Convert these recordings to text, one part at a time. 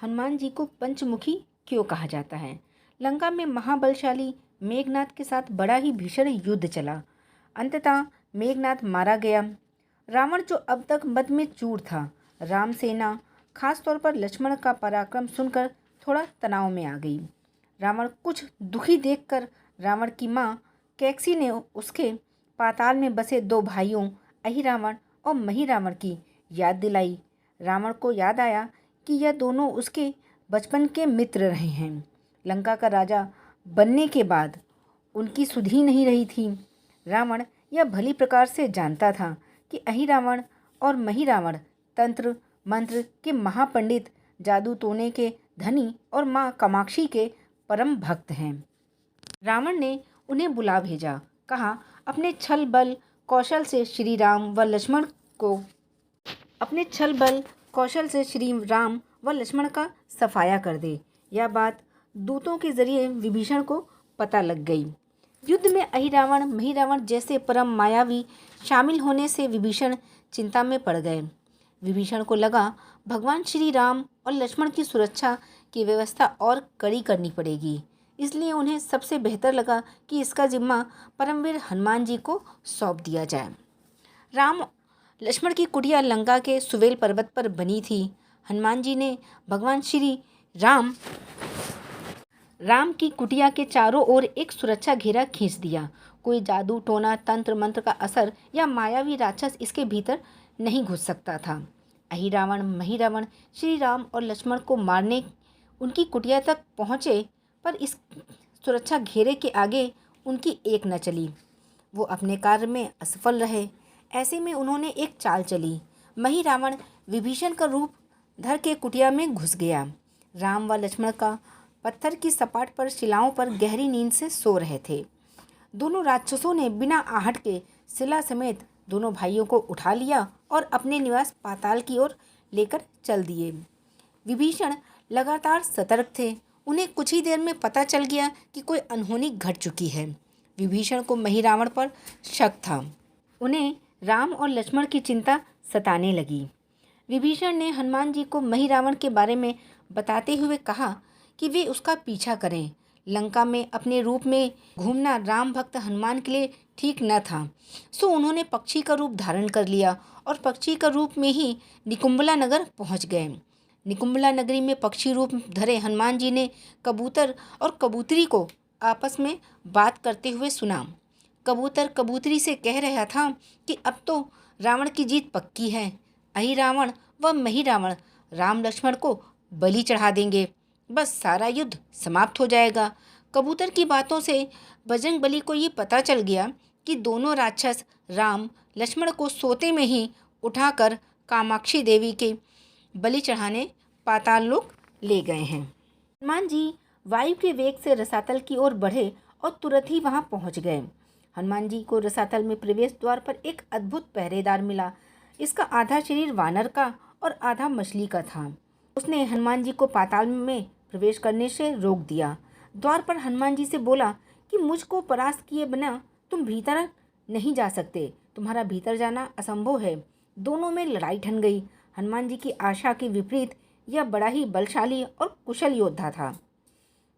हनुमान जी को पंचमुखी क्यों कहा जाता है? लंका में महाबलशाली मेघनाद के साथ बड़ा ही भीषण युद्ध चला। अंततः मेघनाद मारा गया। रावण जो अब तक मद में चूर था, राम सेना खास तौर पर लक्ष्मण का पराक्रम सुनकर थोड़ा तनाव में आ गई। रावण कुछ दुखी देखकर रावण की माँ कैकसी ने उसके पाताल में बसे दो भाइयों अहिरावण और महिरावण की याद दिलाई। रावण को याद आया कि यह दोनों उसके बचपन के मित्र रहे हैं। लंका का राजा बनने के बाद उनकी सुध ही नहीं रही थी। रावण यह भली प्रकार से जानता था कि अहिरावण और महिरावण तंत्र मंत्र के महापंडित, जादू टोने के धनी और माँ कामाक्षी के परम भक्त हैं। रावण ने उन्हें बुला भेजा। कहा, अपने छल बल कौशल से श्री राम व लक्ष्मण का सफाया कर दे। यह बात दूतों के जरिए विभीषण को पता लग गई। युद्ध में अहिरावण महिरावण जैसे परम मायावी शामिल होने से विभीषण चिंता में पड़ गए। विभीषण को लगा भगवान श्री राम और लक्ष्मण की सुरक्षा की व्यवस्था और कड़ी करनी पड़ेगी। इसलिए उन्हें सबसे बेहतर लगा कि इसका जिम्मा परमवीर हनुमान जी को सौंप दिया जाए। राम लक्ष्मण की कुटिया लंका के सुवेल पर्वत पर बनी थी। हनुमान जी ने भगवान श्री राम की कुटिया के चारों ओर एक सुरक्षा घेरा खींच दिया। कोई जादू टोना, तंत्र मंत्र का असर या मायावी राक्षस इसके भीतर नहीं घुस सकता था। अहिरावण महिरावण श्री राम और लक्ष्मण को मारने उनकी कुटिया तक पहुँचे, पर इस सुरक्षा घेरे के आगे उनकी एक न चली। वो अपने कार्य में असफल रहे। ऐसे में उन्होंने एक चाल चली। महिरावण विभीषण का रूप धर के कुटिया में घुस गया। राम व लक्ष्मण का पत्थर की सपाट पर शिलाओं पर गहरी नींद से सो रहे थे। दोनों राक्षसों ने बिना आहट के शिला समेत दोनों भाइयों को उठा लिया और अपने निवास पाताल की ओर लेकर चल दिए। विभीषण लगातार सतर्क थे। उन्हें कुछ ही देर में पता चल गया कि कोई अनहोनी घट चुकी है। विभीषण को महिरावण पर शक था। उन्हें राम और लक्ष्मण की चिंता सताने लगी। विभीषण ने हनुमान जी को महिरावण के बारे में बताते हुए कहा कि वे उसका पीछा करें। लंका में अपने रूप में घूमना राम भक्त हनुमान के लिए ठीक न था, सो उन्होंने पक्षी का रूप धारण कर लिया और पक्षी का रूप में ही निकुंभला नगर पहुंच गए। निकुंभला नगरी में पक्षी रूप धरे हनुमान जी ने कबूतर और कबूतरी को आपस में बात करते हुए सुना। कबूतर कबूतरी से कह रहा था कि अब तो रावण की जीत पक्की है। अहिरावण व महिरावण राम लक्ष्मण को बलि चढ़ा देंगे, बस सारा युद्ध समाप्त हो जाएगा। कबूतर की बातों से बजरंगबली को ये पता चल गया कि दोनों राक्षस राम लक्ष्मण को सोते में ही उठाकर कामाक्षी देवी के बलि चढ़ाने पाताल लोक ले गए हैं। हनुमान जी वायु के वेग से रसातल की ओर बढ़े और तुरंत ही वहां पहुंच गए। हनुमान जी को रसातल में प्रवेश द्वार पर एक अद्भुत पहरेदार मिला। इसका आधा शरीर वानर का और आधा मछली का था। उसने हनुमान जी को पाताल में प्रवेश करने से रोक दिया। द्वार पर हनुमान जी से बोला कि मुझको परास्त किए बिना तुम भीतर नहीं जा सकते। तुम्हारा भीतर जाना असंभव है। दोनों में लड़ाई ठन गई। हनुमान जी की आशा के विपरीत यह बड़ा ही बलशाली और कुशल योद्धा था।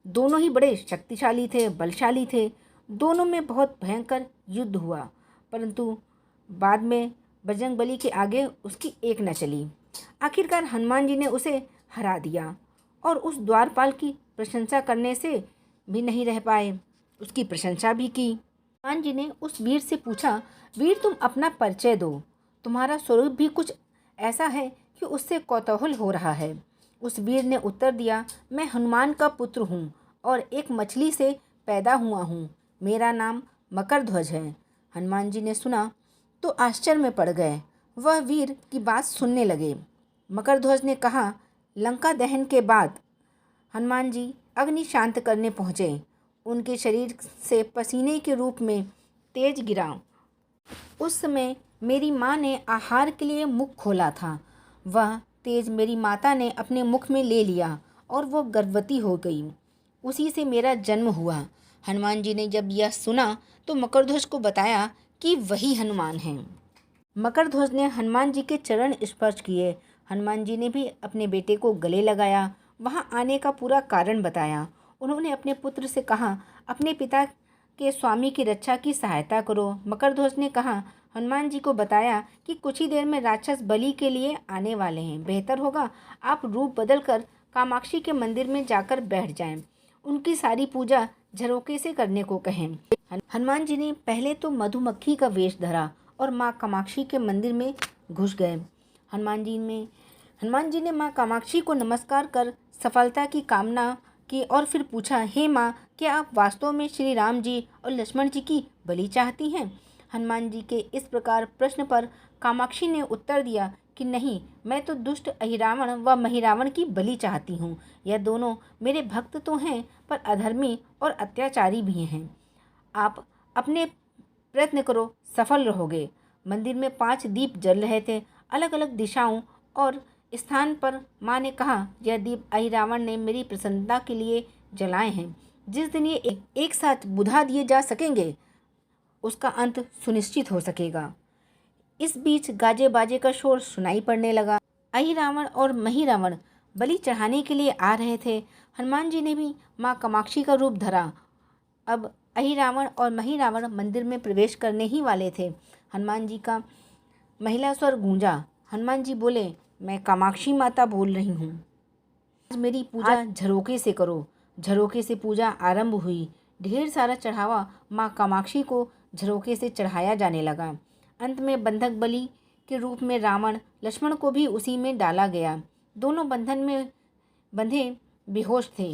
दोनों ही बड़े शक्तिशाली थे, बलशाली थे। दोनों में बहुत भयंकर युद्ध हुआ, परंतु बाद में बजरंगबली के आगे उसकी एक न चली। आखिरकार हनुमान जी ने उसे हरा दिया और उस द्वारपाल की प्रशंसा करने से भी नहीं रह पाए, उसकी प्रशंसा भी की। हनुमान जी ने उस वीर से पूछा, वीर तुम अपना परिचय दो। तुम्हारा स्वरूप भी कुछ ऐसा है कि उससे कौतूहल हो रहा है। उस वीर ने उत्तर दिया, मैं हनुमान का पुत्र हूँ और एक मछली से पैदा हुआ हूँ। मेरा नाम मकरध्वज है। हनुमान जी ने सुना तो आश्चर्य में पड़ गए। वह वीर की बात सुनने लगे। मकरध्वज ने कहा, लंका दहन के बाद हनुमान जी अग्नि शांत करने पहुँचे। उनके शरीर से पसीने के रूप में तेज गिरा। उस समय मेरी माँ ने आहार के लिए मुख खोला था। वह तेज मेरी माता ने अपने मुख में ले लिया और वो गर्भवती हो गई। उसी से मेरा जन्म हुआ। हनुमान जी ने जब यह सुना तो मकरध्वज को बताया कि वही हनुमान हैं। मकरध्वज ने हनुमान जी के चरण स्पर्श किए। हनुमान जी ने भी अपने बेटे को गले लगाया। वहाँ आने का पूरा कारण बताया। उन्होंने अपने पुत्र से कहा, अपने पिता के स्वामी की रक्षा की सहायता करो। मकरध्वज ने कहा, हनुमान जी को बताया कि कुछ ही देर में राक्षस बलि के लिए आने वाले हैं। बेहतर होगा आप रूप बदलकर कामाक्षी के मंदिर में जाकर बैठ जाएं। उनकी सारी पूजा झरोके से करने को कहें। हनुमान जी ने पहले तो मधुमक्खी का वेश धरा और माँ कामाक्षी के मंदिर में घुस गए। हनुमान जी ने माँ कामाक्षी को नमस्कार कर सफलता की कामना की और फिर पूछा, हे माँ, क्या आप वास्तव में श्री राम जी और लक्ष्मण जी की बलि चाहती हैं? हनुमान जी के इस प्रकार प्रश्न पर कामाक्षी ने उत्तर दिया कि नहीं, मैं तो दुष्ट अहिरावण व महिरावण की बलि चाहती हूँ। यह दोनों मेरे भक्त तो हैं, पर अधर्मी और अत्याचारी भी हैं। आप अपने प्रयत्न करो, सफल रहोगे। मंदिर में 5 दीप जल रहे थे। अलग अलग दिशाओं और स्थान पर माँ ने कहा, यह दीप अहिरावण ने मेरी प्रसन्नता के लिए जलाए हैं। जिस दिन ये एक साथ बुझा दिए जा सकेंगे, उसका अंत सुनिश्चित हो सकेगा। इस बीच गाजे बाजे का शोर सुनाई पड़ने लगा। अहिरावण और महिरावण बलि चढ़ाने के लिए आ रहे थे। हनुमान जी ने भी माँ कामाक्षी का रूप धरा। अब अहिरावण और महिरावण मंदिर में प्रवेश करने ही वाले थे। हनुमान जी का महिला स्वर गूंजा। हनुमान जी बोले, मैं कामाक्षी माता बोल रही हूँ। आज मेरी पूजा झरोके से करो। झरोके से पूजा आरंभ हुई। ढेर सारा चढ़ावा माँ कामाक्षी को झरोके से चढ़ाया जाने लगा। अंत में बंधक बलि के रूप में रावण लक्ष्मण को भी उसी में डाला गया। दोनों बंधन में बंधे बेहोश थे।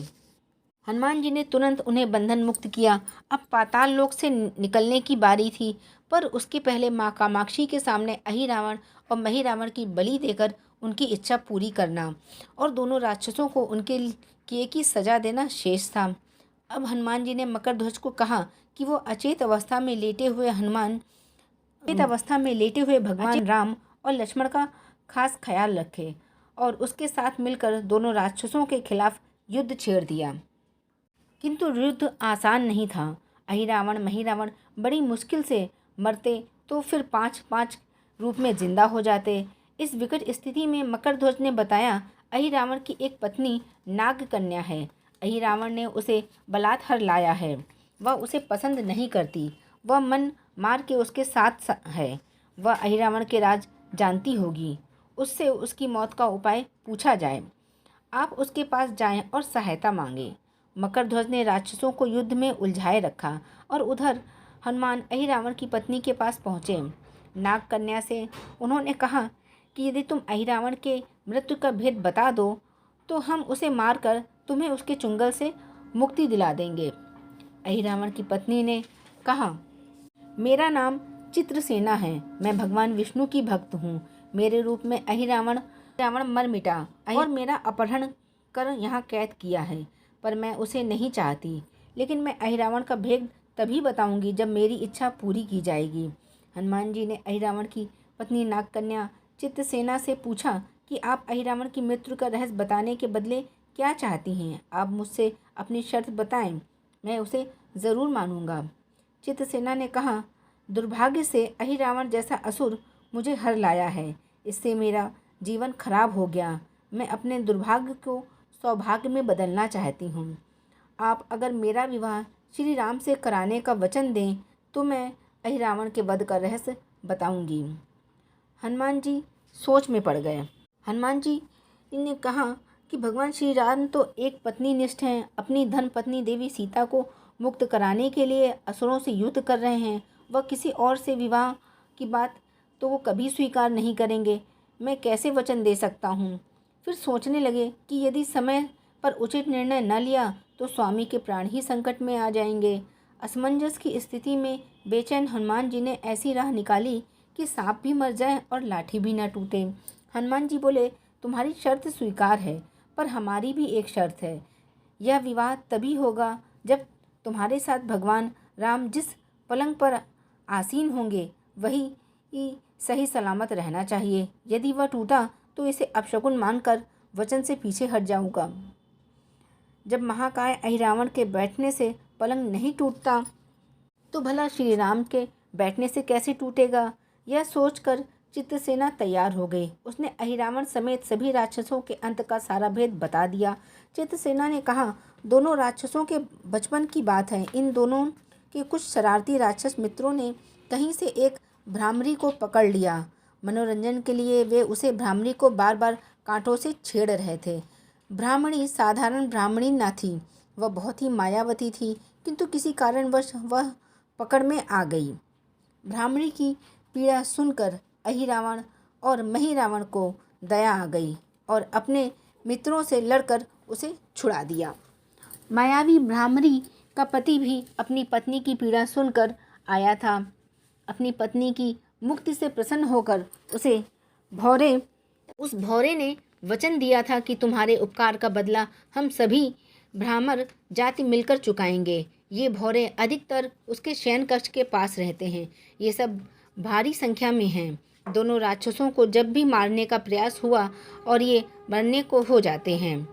हनुमान जी ने तुरंत उन्हें बंधन मुक्त किया। अब पाताल लोक से निकलने की बारी थी, पर उसके पहले माँ कामाक्षी के सामने अहिरावण और महिरावण की बलि देकर उनकी इच्छा पूरी करना और दोनों राक्षसों को उनके किए की सजा देना शेष था। अब हनुमान जी ने मकरध्वज को कहा कि वो अचेत अवस्था में लेटे हुए भगवान राम और लक्ष्मण का खास ख्याल रखे और उसके साथ मिलकर दोनों राक्षसों के खिलाफ युद्ध छेड़ दिया। किंतु युद्ध आसान नहीं था। अहिरावण महिरावण बड़ी मुश्किल से मरते तो फिर 5-5 रूप में जिंदा हो जाते। इस विकट स्थिति में मकरध्वज ने बताया, अहिरावण की एक पत्नी नाग कन्या है। अहिरावण ने उसे बलात्कार लाया है। वह उसे पसंद नहीं करती। वह मन मार के उसके साथ है। वह अहिरावण के राज जानती होगी। उससे उसकी मौत का उपाय पूछा जाए। आप उसके पास जाएं और सहायता मांगे। मकरध्वज ने राक्षसों को युद्ध में उलझाए रखा और उधर हनुमान अहिरावण की पत्नी के पास पहुँचे। नाग कन्या से उन्होंने कहा कि यदि तुम अहिरावण के मृत्यु का भेद बता दो तो हम उसे मारकर तुम्हें उसके चुंगल से मुक्ति दिला देंगे। अहिरावण की पत्नी ने कहा, मेरा नाम चित्रसेना है। मैं भगवान विष्णु की भक्त हूँ। मेरे रूप में अहिरावण मर मिटा और मेरा अपहरण कर यहाँ कैद किया है, पर मैं उसे नहीं चाहती। लेकिन मैं अहिरावण का भेद तभी बताऊंगी जब मेरी इच्छा पूरी की जाएगी। हनुमान जी ने अहिरावण की पत्नी नागकन्या चित्रसेना से पूछा कि आप अहिरावण की मृत्यु का रहस्य बताने के बदले क्या चाहती हैं? आप मुझसे अपनी शर्त बताएं, मैं उसे ज़रूर मानूंगा। चित्रसेना ने कहा, दुर्भाग्य से अहिरावण जैसा असुर मुझे हर लाया है। इससे मेरा जीवन खराब हो गया। मैं अपने दुर्भाग्य को सौभाग्य में बदलना चाहती हूँ। आप अगर मेरा विवाह श्री राम से कराने का वचन दें तो मैं अहिरावण के वध का रहस्य बताऊंगी। हनुमान जी सोच में पड़ गए। हनुमान जी ने कहा कि भगवान श्री राम तो एक पत्नी निष्ठ हैं। अपनी धर्म पत्नी देवी सीता को मुक्त कराने के लिए असुरों से युद्ध कर रहे हैं। वह किसी और से विवाह की बात तो वो कभी स्वीकार नहीं करेंगे। मैं कैसे वचन दे सकता हूँ? फिर सोचने लगे कि यदि समय पर उचित निर्णय न लिया तो स्वामी के प्राण ही संकट में आ जाएंगे। असमंजस की स्थिति में बेचैन हनुमान जी ने ऐसी राह निकाली कि सांप भी मर जाए और लाठी भी न टूटे। हनुमान जी बोले, तुम्हारी शर्त स्वीकार है, पर हमारी भी एक शर्त है। यह विवाह तभी होगा जब तुम्हारे साथ भगवान राम जिस पलंग पर आसीन होंगे वही सही सलामत रहना चाहिए। यदि वह टूटा तो इसे अपशकुन मानकर वचन से पीछे हट जाऊंगा। जब महाकाय अहिरावण के बैठने से पलंग नहीं टूटता तो भला श्री राम के बैठने से कैसे टूटेगा? यह सोचकर चित्रसेना तैयार हो गई। उसने अहिरावण समेत सभी राक्षसों के अंत का सारा भेद बता दिया। चित्रसेना ने कहा, दोनों राक्षसों के बचपन की बात है। इन दोनों के कुछ शरारती राक्षस मित्रों ने कहीं से एक भ्रामरी को पकड़ लिया। मनोरंजन के लिए वे उसे भ्रामरी को बार बार कांटों से छेड़ रहे थे। ब्राह्मणी साधारण ब्राह्मणी न थी, वह बहुत ही मायावती थी, किंतु किसी कारणवश वह पकड़ में आ गई। ब्राह्मणी की पीड़ा सुनकर अहिरावण और महिरावण को दया आ गई और अपने मित्रों से लड़कर उसे छुड़ा दिया। मायावी ब्राह्मणी का पति भी अपनी पत्नी की पीड़ा सुनकर आया था। अपनी पत्नी की मुक्ति से प्रसन्न होकर उस भौरे ने वचन दिया था कि तुम्हारे उपकार का बदला हम सभी ब्राह्मण जाति मिलकर चुकाएंगे। ये भौरे अधिकतर उसके शयन कक्ष के पास रहते हैं। ये सब भारी संख्या में हैं। दोनों राक्षसों को जब भी मारने का प्रयास हुआ और ये मरने को हो जाते हैं,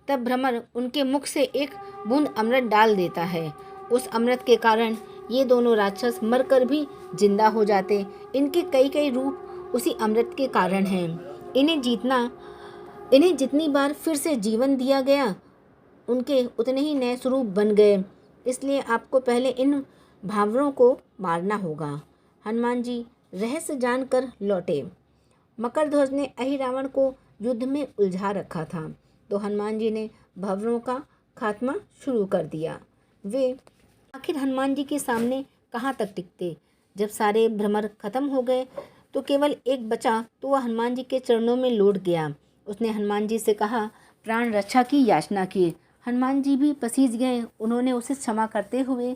तब भ्रमर उनके मुख से एक बूंद अमृत डाल देता है। उस अमृत के कारण ये दोनों राक्षस मरकर भी जिंदा हो जाते। इनके कई कई रूप उसी अमृत के कारण हैं। इन्हें जितनी बार फिर से जीवन दिया गया, उनके उतने ही नए स्वरूप बन गए। इसलिए आपको पहले इन भावरों को मारना होगा। हनुमान जी रहस्य जानकर लौटे। मकरध्वज ने अहिरावण को युद्ध में उलझा रखा था, तो हनुमान जी ने भावरों का खात्मा शुरू कर दिया। वे आखिर हनुमान जी के सामने कहाँ तक टिकते। जब सारे भ्रमर खत्म हो गए तो केवल एक बचा, तो वह हनुमान जी के चरणों में लौट गया। उसने हनुमान जी से कहा, प्राण रक्षा की याचना की। हनुमान जी भी पसीज गए। उन्होंने उसे क्षमा करते हुए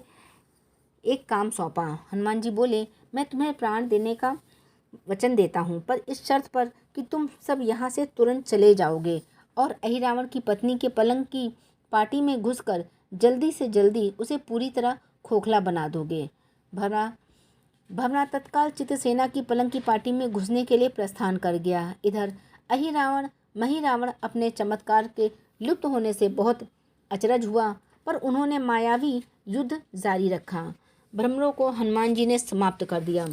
एक काम सौंपा। हनुमान जी बोले, मैं तुम्हें प्राण देने का वचन देता हूँ, पर इस शर्त पर कि तुम सब यहाँ से तुरंत चले जाओगे और अहिरावण की पत्नी के पलंग की पार्टी में घुसकर जल्दी से जल्दी उसे पूरी तरह खोखला बना दोगे। भवरा तत्काल चित्रसेना की पलंग की पार्टी में घुसने के लिए प्रस्थान कर गया। इधर अहिरावण महिरावण अपने चमत्कार के लुप्त होने से बहुत अचरज हुआ, पर उन्होंने मायावी युद्ध जारी रखा। भ्रमरों को हनुमान जी ने समाप्त कर दिया।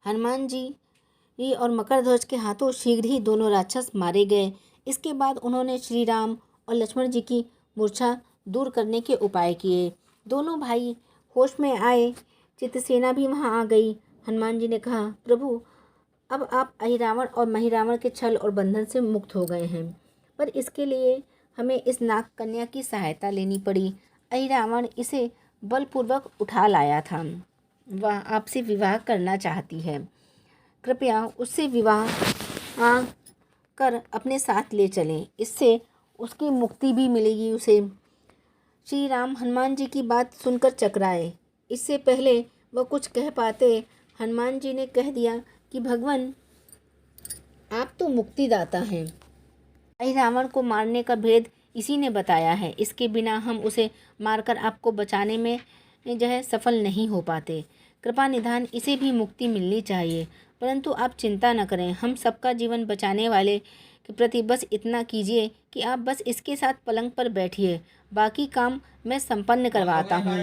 हनुमान जी और मकरध्वज के हाथों शीघ्र ही दोनों राक्षस मारे गए। इसके बाद उन्होंने श्री राम और लक्ष्मण जी की मूर्छा दूर करने के उपाय किए। दोनों भाई होश में आए। चित्रसेना भी वहां आ गई। हनुमान जी ने कहा, प्रभु, अब आप अहिरावण और महिरावण के छल और बंधन से मुक्त हो गए हैं, पर इसके लिए हमें इस नाग कन्या की सहायता लेनी पड़ी। अहिरावण इसे बलपूर्वक उठा लाया था। वह आपसे विवाह करना चाहती है। कृपया उससे विवाह कर अपने साथ ले चलें। इससे उसकी मुक्ति भी मिलेगी उसे। श्री राम हनुमान जी की बात सुनकर चकराए। इससे पहले वह कुछ कह पाते, हनुमान जी ने कह दिया कि भगवान, आप तो मुक्तिदाता हैं। अहिरावण को मारने का भेद इसी ने बताया है। इसके बिना हम उसे मारकर आपको बचाने में सफल नहीं हो पाते। कृपा निधान इसे भी मुक्ति मिलनी चाहिए। परंतु आप चिंता न करें, हम सबका जीवन बचाने वाले के प्रति बस इतना कीजिए कि आप बस इसके साथ पलंग पर बैठिए, बाकी काम मैं संपन्न करवाता हूँ।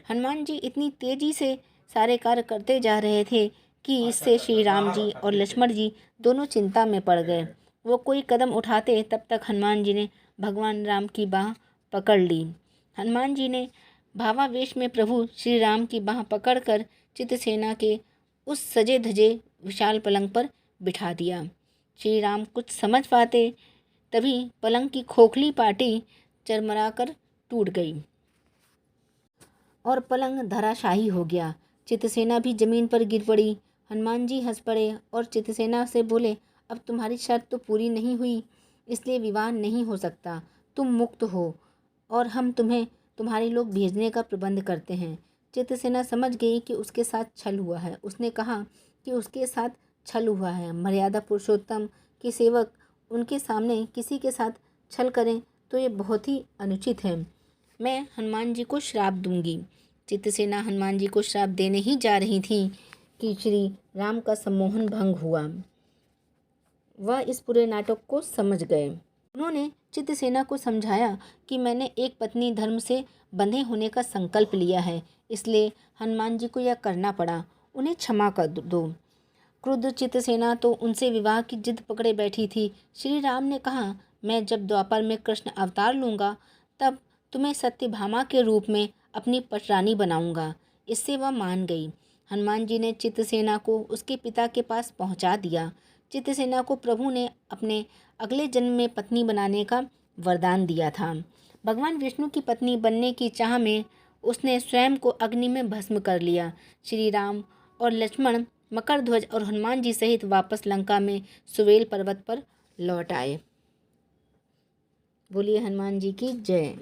हनुमान जी इतनी तेजी से सारे कार्य करते जा रहे थे कि इससे श्री राम जी और लक्ष्मण जी दोनों चिंता में पड़ गए। वो कोई कदम उठाते, तब तक हनुमान जी ने भगवान राम की बाह पकड़ ली। हनुमान जी ने भावावेश में प्रभु श्री राम की बाह पकड़कर चित्रसेना के उस सजे धजे विशाल पलंग पर बिठा दिया। श्री राम कुछ समझ पाते, तभी पलंग की खोखली पाटी चरमराकर टूट गई और पलंग धराशाही हो गया। चित्रसेना भी जमीन पर गिर पड़ी। हनुमान जी हंस पड़े और चित्रसेना से बोले, अब तुम्हारी शर्त तो पूरी नहीं हुई, इसलिए विवाह नहीं हो सकता। तुम मुक्त हो और हम तुम्हें तुम्हारे लोग भेजने का प्रबंध करते हैं। चित्रसेना समझ गई कि उसके साथ छल हुआ है। उसने कहा कि उसके साथ छल हुआ है। मर्यादा पुरुषोत्तम के सेवक उनके सामने किसी के साथ छल करें तो ये बहुत ही अनुचित है। मैं हनुमान जी को श्राप दूंगी। चित्रसेना हनुमान जी को श्राप देने ही जा रही थी कि श्री राम का सम्मोहन भंग हुआ। वह इस पूरे नाटक को समझ गए। उन्होंने चित्रसेना को समझाया कि मैंने एक पत्नी धर्म से बंधे होने का संकल्प लिया है, इसलिए हनुमान जी को यह करना पड़ा। उन्हें क्षमा कर दो। क्रुद्ध चित्रसेना तो उनसे विवाह की जिद पकड़े बैठी थी। श्री राम ने कहा, मैं जब द्वापर में कृष्ण अवतार लूँगा तब तुम्हें सत्यभामा के रूप में अपनी पटरानी बनाऊंगा। इससे वह मान गई। हनुमान जी ने चित्रसेना को उसके पिता के पास पहुंचा दिया। चित्रसेना को प्रभु ने अपने अगले जन्म में पत्नी बनाने का वरदान दिया था। भगवान विष्णु की पत्नी बनने की चाह में उसने स्वयं को अग्नि में भस्म कर लिया। श्री राम और लक्ष्मण मकरध्वज और हनुमान जी सहित वापस लंका में सुवेल पर्वत पर लौट आए। बोलिए हनुमान जी की जय।